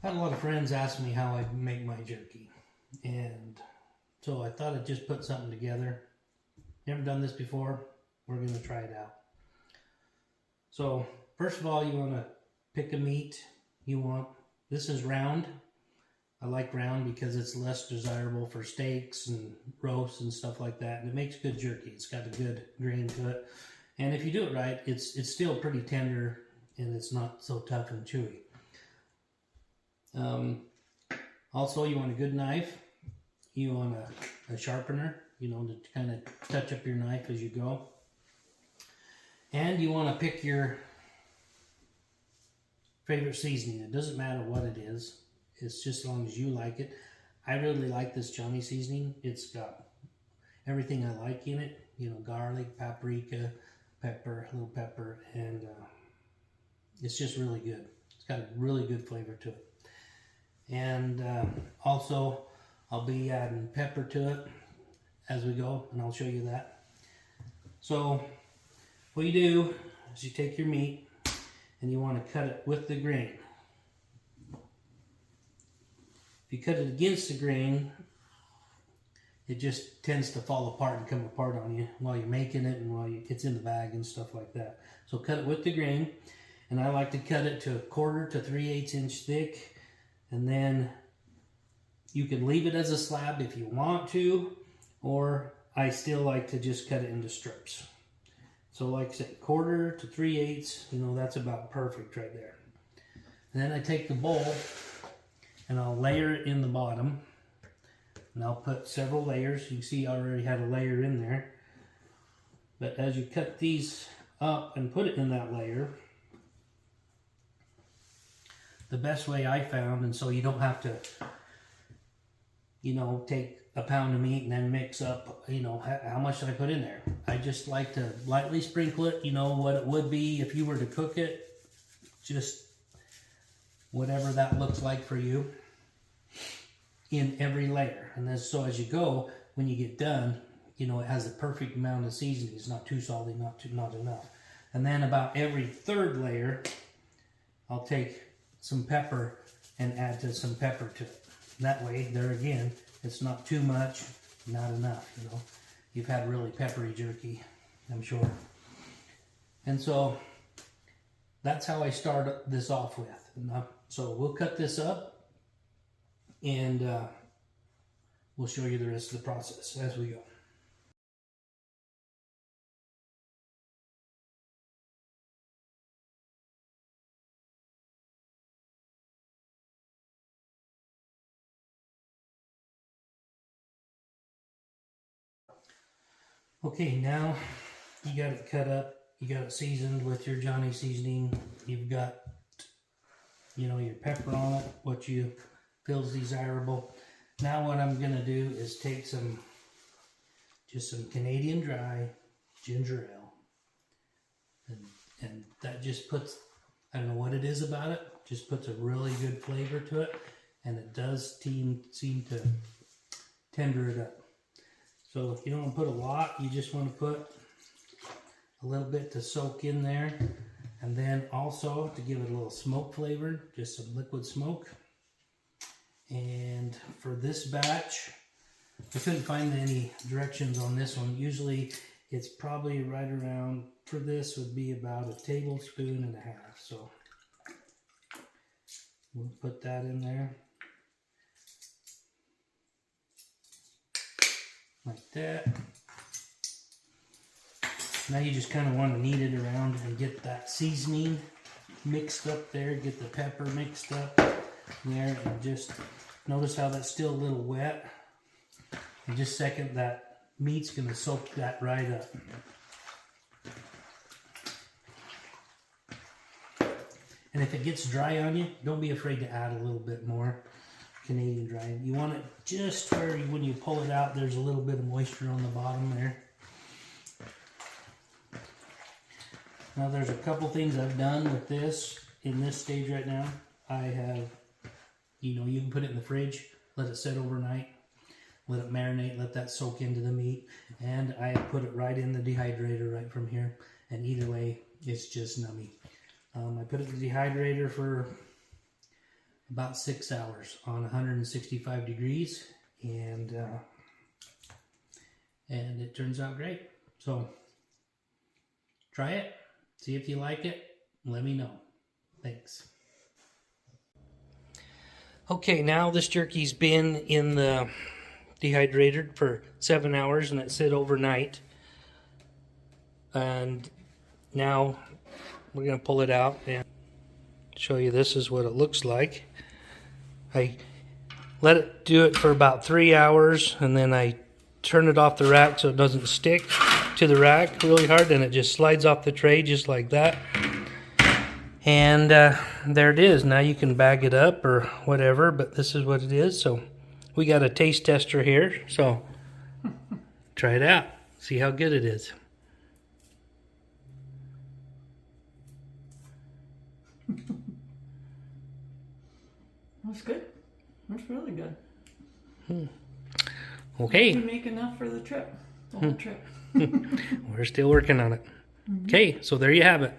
I had a lot of friends ask me how I make my jerky, and so I thought I'd just put something together. Never done this before. We're going to try it out. So first of all, you want to pick a meat. This is round. I like round because it's less desirable for steaks and roasts and stuff like that, and it makes good jerky. It's got a good grain to it, and if you do it right, it's still pretty tender and it's not so tough and chewy. Also, you want a good knife. You want a sharpener, to kind of touch up your knife as you go. And you want to pick your favorite seasoning. It doesn't matter what it is. It's just as long as you like it. I really like this Johnny seasoning. It's got everything I like in it. Garlic, paprika, pepper, little pepper, and it's just really good. It's got a really good flavor to it. And also, I'll be adding pepper to it as we go, and I'll show you that. So, what you do is you take your meat, and you want to cut it with the grain. If you cut it against the grain, it just tends to fall apart and come apart on you while you're making it and while it's in the bag and stuff like that. So cut it with the grain, and I like to cut it to 1/4 to 3/8 inch thick. And then you can leave it as a slab if you want to, or I still like to just cut it into strips. So like I said, 1/4 to 3/8, that's about perfect right there. And then I take the bowl and I'll layer it in the bottom. And I'll put several layers. You can see I already had a layer in there. But as you cut these up and put it in that layer, the best way I found, and so you don't have to, take a pound of meat and then mix up, how much did I put in there? I just like to lightly sprinkle it, what it would be if you were to cook it, just whatever that looks like for you, in every layer. And then so as you go, when you get done, it has the perfect amount of seasoning. It's not too salty, not enough. And then about every 3rd layer, I'll take some pepper and add some pepper to it. That way, there again, it's not too much, not enough, You've had really peppery jerky, I'm sure. And so, that's how I start this off with. So we'll cut this up, and we'll show you the rest of the process as we go. Okay, now you got it cut up, you got it seasoned with your Johnny seasoning, you've got, your pepper on it, what you feels desirable. Now what I'm going to do is take some Canadian Dry ginger ale, and that just puts, I don't know what it is about it, just puts a really good flavor to it, and it does seem to tender it up. So you don't want to put a lot, you just want to put a little bit to soak in there. And then also to give it a little smoke flavor, just some liquid smoke. And for this batch, I couldn't find any directions on this one. Usually it's probably right around, for this would be about 1.5 tablespoons. So we'll put that in there. Like that. Now you just kind of want to knead it around and get that seasoning mixed up there, get the pepper mixed up there, and just notice how that's still a little wet. And just a second, that meat's going to soak that right up. And if it gets dry on you, don't be afraid to add a little bit more Canadian Dry. You want it just where when you pull it out, there's a little bit of moisture on the bottom there. Now there's a couple things I've done with this in this stage right now. I have, you can put it in the fridge, let it sit overnight, let it marinate, let that soak into the meat, and I put it right in the dehydrator right from here, and either way, it's just nummy. I put it in the dehydrator for about 6 hours on 165 degrees, and it turns out great. So try it, see if you like it, let me know. Thanks. Okay, now this jerky's been in the dehydrator for 7 hours, and it sit overnight. And now we're going to pull it out and show you this is what it looks like. I let it do it for about 3 hours, and then I turn it off the rack so it doesn't stick to the rack really hard, and it just slides off the tray just like that. And there it is. Now you can bag it up or whatever, but this is what it is. So we got a taste tester here, so try it out. See how good it is. That's good. That's really good. Okay. You make enough for the trip, the whole trip. We're still working on it. Okay, so there you have it.